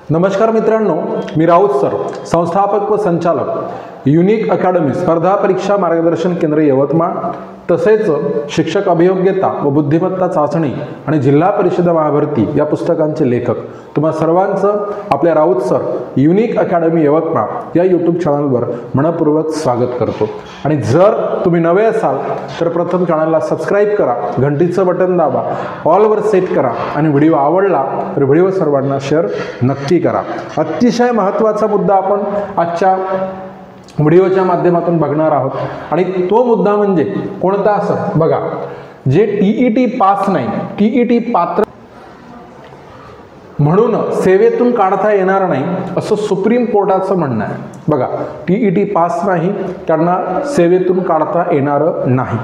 नमस्कार मित्रांनो, मी राऊत सर, संस्थापक व संचालक युनिक अकॅडमी स्पर्धा परीक्षा मार्गदर्शन केंद्र यवतमाळ, तसेच शिक्षक अभियोग्यता व बुद्धिमत्ता चाचणी आणि जिल्हा परिषद महाभरती या पुस्तकांचे लेखक तुम्हा सर्वांचं आपल्या Raut sir unique academy Yavatmal या यूट्यूब चॅनलवर मनपूर्वक स्वागत करतो। आणि जर तुम्ही नवे असाल तर प्रथम चॅनलला सबस्क्राईब करा, घंटीचं बटन दाबा, ऑलवर सेट करा आणि व्हिडिओ आवडला तर व्हिडिओ सर्वांना शेअर नक्की करा। अतिशय महत्त्वाचा मुद्दा आपण आजच्या व्हिडिओच्या माध्यमातून बघणार आहोत आणि तो मुद्दा म्हणजे कोणता असं बघा, जे टीईटी पास नाही, टीईटी पात्र म्हणून सेवेतून काढता येणार नाही असं सुप्रीम कोर्टाचं म्हणणं आहे। बघा, टीईटी पास नाही त्यांना सेवेतून काढता येणार नाही।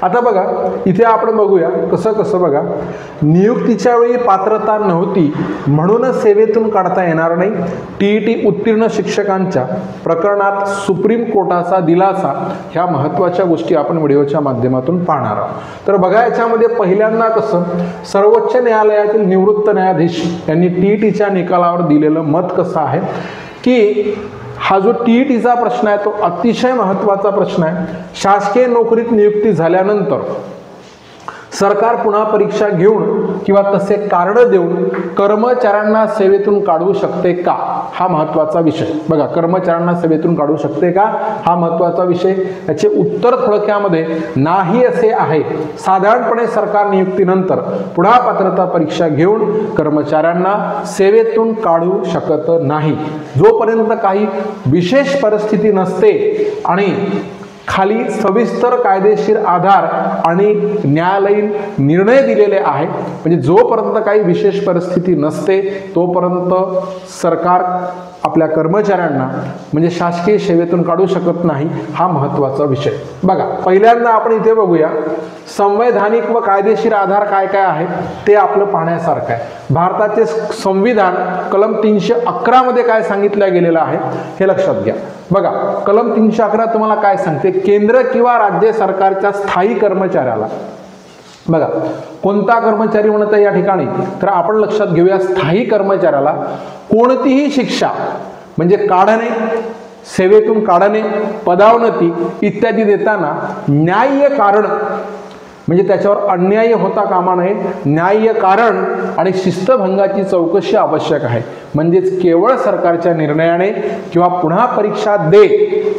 आता बघा इथे आपण बघूया कसं बघा, नियुक्तीच्या वेळी पात्रता नव्हती म्हणून सेवेतून काढता येणार नाही। टीईटी उत्तीर्ण शिक्षकांच्या प्रकरणात सुप्रीम कोर्टाचा दिलासा, ह्या महत्त्वाच्या गोष्टी आपण व्हिडिओच्या माध्यमातून पाहणार आहोत। तर बघा याच्यामध्ये पहिल्यांदा कसं, सर्वोच्च न्यायालयातील निवृत्त न्यायाधीश यांनी टीईटीच्या निकालावर दिलेलं मत कसं आहे की हा जो टीईटीचा प्रश्न आहे तो अतिशय महत्त्वाचा प्रश्न आहे। शासकीय नोकरीत नियुक्ती झाल्यानंतर सरकार पुन्हा परीक्षा घेऊन किंवा तसे कार्ड देऊन कर्मचाऱ्यांना सेवेतून काढू शकते का, हा महत्त्वाचा विषय। बघा, कर्मचाऱ्यांना सेवेतून काढू शकते का हा महत्त्वाचा विषय। याचे उत्तर थोडक्यामध्ये नाही असे आहे। साधारणपणे सरकार नियुक्तीनंतर पुन्हा पात्रता परीक्षा घेऊन कर्मचाऱ्यांना सेवेतून काढू शकत नाही जोपर्यंत काही विशेष परिस्थिती नसते आणि खाली सविस्तर कायदेशीर आधार आणि न्यायालयीन निर्णय दिलेले आहे। म्हणजे जोपर्यंत काही विशेष परिस्थिती नसते तोपर्यंत सरकार आपल्या कर्मचाऱ्यांना म्हणजे शासकीय सेवेतून काढू शकत नाही, हा महत्त्वाचा विषय। बघा, पहिल्यांदा आपण इथे बघूया संवैधानिक व कायदेशीर आधार काय काय आहे ते आपलं पाहण्यासारखं आहे। भारताचे संविधान कलम 311 मध्ये काय सांगितलं गेलेलं आहे हे लक्षात घ्या। बघा, कलम 311 तुम्हाला काय सांगते, केंद्र किंवा राज्य सरकारच्या स्थायी कर्मचाऱ्याला, बघा कोणता कर्मचारी म्हणत आहे या ठिकाणी, तर आपण लक्षात घेऊया स्थायी कर्मचाऱ्याला कोणतीही शिक्षा म्हणजे काढणे, सेवेतून काढणे, पदावनती इत्यादी देताना न्याय्य कारण म्हणजे त्याच्यावर अन्याय होता कामा नये, न्याय्य कारण आणि शिस्तभंगाची चौकशी आवश्यक आहे। म्हणजेच केवळ सरकारच्या निर्णयाने किंवा पुन्हा परीक्षा दे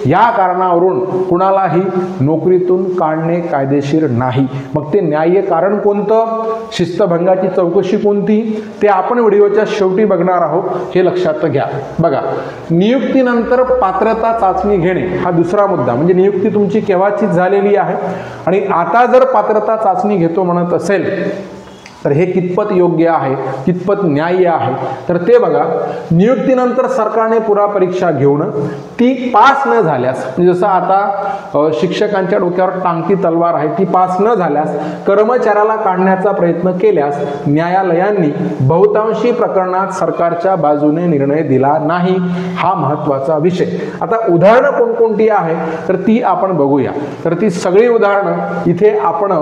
या कारणावरून कुणालाही नोकरीतून काढणे कायदेशीर नाही। मग ते न्याय्य कारण कोणतं, शिस्तभंगाची चौकशी कोणती, ते आपण व्हिडिओच्या शेवटी बघणार आहोत, हे लक्षात घ्या। बघा, नियुक्तीनंतर पात्रता चाचणी घेणे हा दुसरा मुद्दा, म्हणजे नियुक्ती तुमची केव्हाची झालेली आहे आणि आता जर पात्रता चाचणी घेतो म्हणत असेल तर हे कितपत योग्य आहे, कितपत न्याय्य आहे, तर ते बघा, नियुक्तीनंतर सरकारने पुन्हा परीक्षा घेऊन ती पास न झाल्यास, म्हणजे जसं आता शिक्षकांच्या डोक्यावर टांगती तलवार आहे, ती पास न झाल्यास कर्मचाऱ्याला काढण्याचा प्रयत्न केल्यास न्यायालयांनी बहुतांशी प्रकरणात सरकारच्या बाजूने निर्णय दिला नाही, हा महत्त्वाचा विषय। आता उदाहरणं कोणकोणती आहे तर ती आपण बघूया। तर ती सगळी उदाहरणं इथे आपण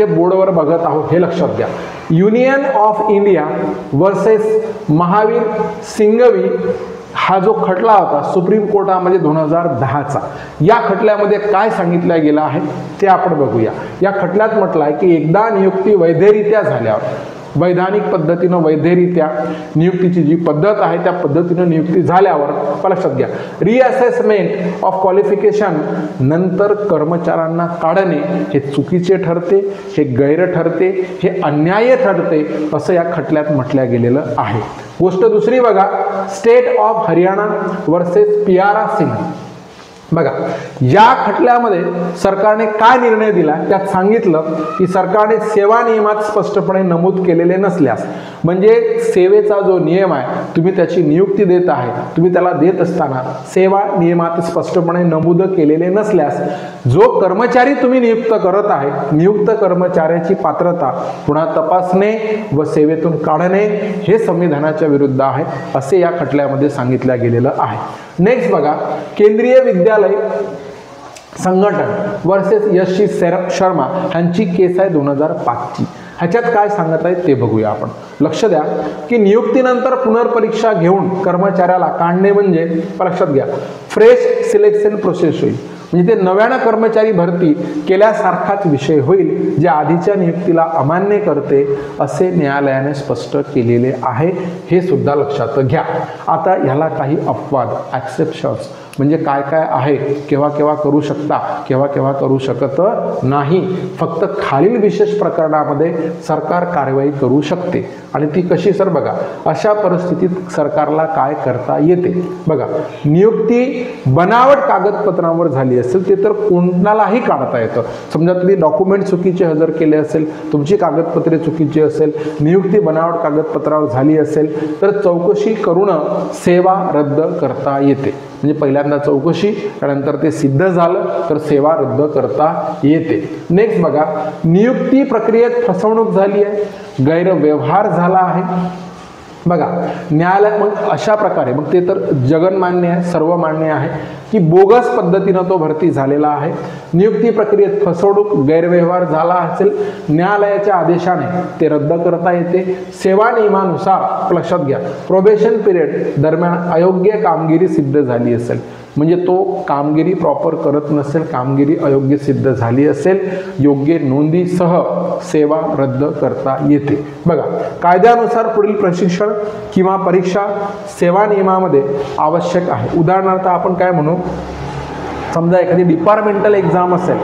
बोर्डवर बघत आहोत, हे लक्षात घ्या। Union of India versus Mahavir Singhvi हा जो खटला होता सुप्रीम कोर्टामध्ये 2010चा, या खटल्यामध्ये काय सांगितलं गेलं आहे ते आपण बघूया। या खटल्यात म्हटलं आहे की एकदा नियुक्ती वैधरित्या झाल्यावर, वैधानिक पद्धतीनं वैधरित्या नियुक्तीची जी पद्धत आहे त्या पद्धतीनं नियुक्ती झाल्यावर लक्षात घ्या, रिअसेसमेंट ऑफ क्वालिफिकेशन नंतर कर्मचाऱ्यांना काढणे हे चुकीचे ठरते, हे गैर ठरते, हे अन्याय ठरते असं या खटल्यात म्हटलं गेलेलं आहे। गोष्ट दुसरी बघा, स्टेट ऑफ हरियाणा वर्सेस पियारा सिंग। बघा, या खटल्यामध्ये सरकारने काय निर्णय दिला त्यात सांगितलं की सरकारने सेवा नियमात स्पष्टपणे नमूद केलेले नसल्यास, म्हणजे सेवेचा जो नियम आहे तुम्ही त्याची नियुक्ती देत आहे, तुम्ही त्याला देत असताना सेवा नियमात स्पष्टपणे नमूद केलेले नसल्यास जो कर्मचारी तुम्ही नियुक्त करत आहे, नियुक्त कर्मचाऱ्याची पात्रता पुन्हा तपासणे व सेवेतून काढणे हे संविधानाच्या विरुद्ध आहे असे या खटल्यामध्ये सांगितलं गेलेलं आहे। नेक्स्ट बघा, केंद्रीय विद्यालय संघटन वर्सेस यश शर्मा यांची केस आहे 2005 ची। ह्याच्यात काय सांगत आहेत ते बघूया आपण. लक्ष द्या की नियुक्तीनंतर पुनर्परीक्षा घेऊन कर्मचाऱ्याला काढणे म्हणजे लक्षात घ्या फ्रेश सिलेक्शन प्रोसेस होईल. म्हणजे ते नव्यानं कर्मचारी भरती केल्यासारखाच विषय होईल जे आधीच्या नियुक्तीला अमान्य करते असे न्यायालयाने स्पष्ट केलेले आहे. हे सुद्धा लक्षात घ्या. आता ह्याला काही अपवाद ॲक्सेप्शन्स म्हणजे काय काय आहे, केव्हा केव्हा करू शकता, केव्हा केव्हा करू शकत नाही. फक्त खालील विशेष प्रकरणामध्ये सरकार कारवाई करू शकते. आणि ती कशी सर बघा, अशा परिस्थितीत सरकारला काय करता येते बघा. नियुक्ती बनावट कागदपत्रांवर झाली असेल ते तर कोणालाही काढता येतं. समजा तुम्ही डॉक्युमेंट चुकीचे हजर केले असेल, तुमची कागदपत्रे चुकीची असेल, नियुक्ती बनावट कागदपत्रावर झाली असेल तर चौकशी करून सेवा रद्द करता येते. म्हणजे पहिल्यांदा चौकशी, त्यानंतर ते सिद्ध झालं तर सेवा रद्द करता येते. नेक्स्ट बघा, नियुक्ती प्रक्रियेत फसवणूक झाली आहे, गैरव्यवहार झाला आहे बघा. न्यायालय मग अशा प्रकारे मग ते तर जगन्मान्य आहे, सर्वमान्य आहे की बोगस पद्धतीनं तो भरती झालेला आहे. नियुक्ती प्रक्रियेत फसवणूक गैरव्यवहार झाला असेल, न्यायालयाच्या आदेशाने ते रद्द करता येते. सेवा नियमानुसार लक्षात घ्या प्रोबेशन पिरियड दरम्यान अयोग्य कामगिरी सिद्ध झाली असेल, म्हणजे तो कामगिरी प्रॉपर करत नसेल, कामगिरी अयोग्य सिद्ध झाली असेल, योग्य नोंदीसह सेवा रद्द करता येते बघा. कायद्यानुसार पुढील प्रशिक्षण किंवा परीक्षा सेवा नियमामध्ये आवश्यक आहे. उदाहरणार्थ आपण काय म्हणू, समजा एखादी डिपार्टमेंटल एक्झाम असेल,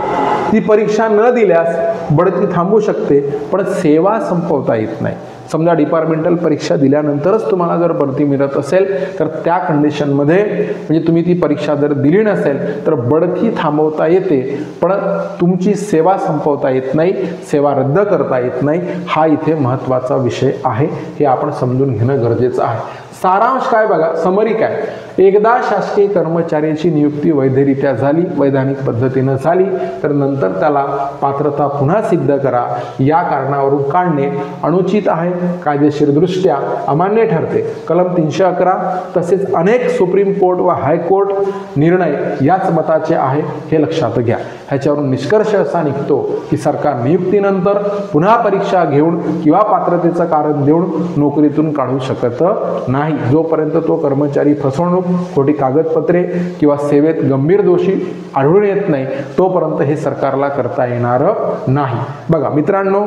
ती परीक्षा न दिल्यास बढती थांबू शकते पण सेवा संपवता येत नाही. समजा डिपार्टमेंटल परीक्षा दिल्यानंतरच तुम्हाला जर भरती मिळत असेल तर त्या कंडिशनमध्ये म्हणजे तुम्ही ती परीक्षा जर दिली नसेल तर बढती थांबवता येते पण तुमची सेवा संपवता येत नाही, सेवा रद्द करता येत नाही. हा इथे महत्त्वाचा विषय आहे, हे आपण समजून घेणं गरजेचं आहे. सारांश काय बघा, समरी काय, एकदा शासकीय कर्मचाऱ्याची नियुक्ती वैधरित्या झाली, वैधानिक पद्धतीनं झाली तर नंतर त्याला पात्रता पुन्हा सिद्ध करा या कारणावरून काढणे अनुचित आहे, कायदेशीरदृष्ट्या अमान्य ठरते. कलम 311 तसेच अनेक सुप्रीम कोर्ट व हायकोर्ट निर्णय याच मताचे आहे, हे लक्षात घ्या. ह्याच्यावरून निष्कर्ष असा निघतो की सरकार नियुक्तीनंतर पुन्हा परीक्षा घेऊन किंवा पात्रतेचं कारण देऊन नोकरीतून काढू शकत नाही जोपर्यंत तो कर्मचारी फसवणूक, खोटी कागदपत्रे किंवा सेवेत गंभीर दोषी आढळून येत नाही तोपर्यंत हे सरकारला करता येणार नाही. बघा मित्रांनो,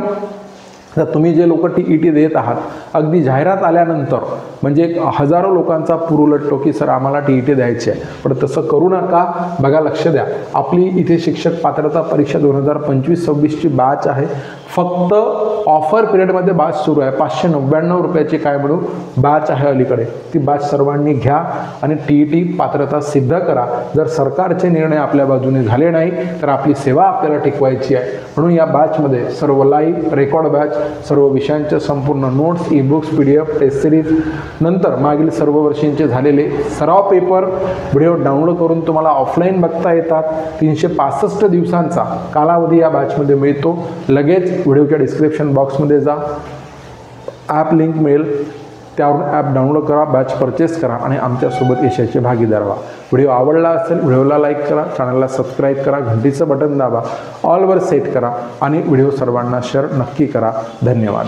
तर तुम्ही जे लोक TET देत आहात, अगदी जाहिरात आल्यानंतर म्हणजे हजारो लोकांचा पूर उलटतो की सर आम्हाला TET द्यायची आहे, पण तसं करू नका. बघा लक्ष द्या, आपली इथे शिक्षक पात्रता परीक्षा 2025-26ची बॅच आहे. फक्त ऑफर पिरियडमध्ये बॅच सुरू आहे. 599 रुपयाची काय म्हणून बॅच आहे अलीकडे, ती बॅच सर्वांनी घ्या आणि TET पात्रता सिद्ध करा. जर सरकारचे निर्णय आपल्या बाजूने झाले नाही तर आपली सेवा आपल्याला टिकवायची आहे. म्हणून या बॅचमध्ये सर्व लाईव्ह रेकॉर्ड बॅच, सर्व विषयांचे संपूर्ण notes, ebooks, PDF, test series, नंतर मागील सर्व वर्षींचे झालेले सराव पेपर व्हिडिओ डाउनलोड करून तुम्हाला ऑफलाईन बघता येतात. 365 दिवसांचा कालावधी या बॅचमध्ये मिळतो. लगेच व्हिडिओच्या डिस्क्रिप्शन बॉक्समध्ये जा, ॲप लिंक मिळेल, त्यावरून ॲप डाउनलोड करा, बॅच परचेस करा आणि आमच्यासोबत यशाचे भागीदार व्हा. व्हिडिओ आवडला असेल व्हिडिओला लाईक करा, चॅनलला सबस्क्राईब करा, घंटीचं बटन दाबा, ऑलवर सेट करा आणि व्हिडिओ सर्वांना शेअर नक्की करा. धन्यवाद.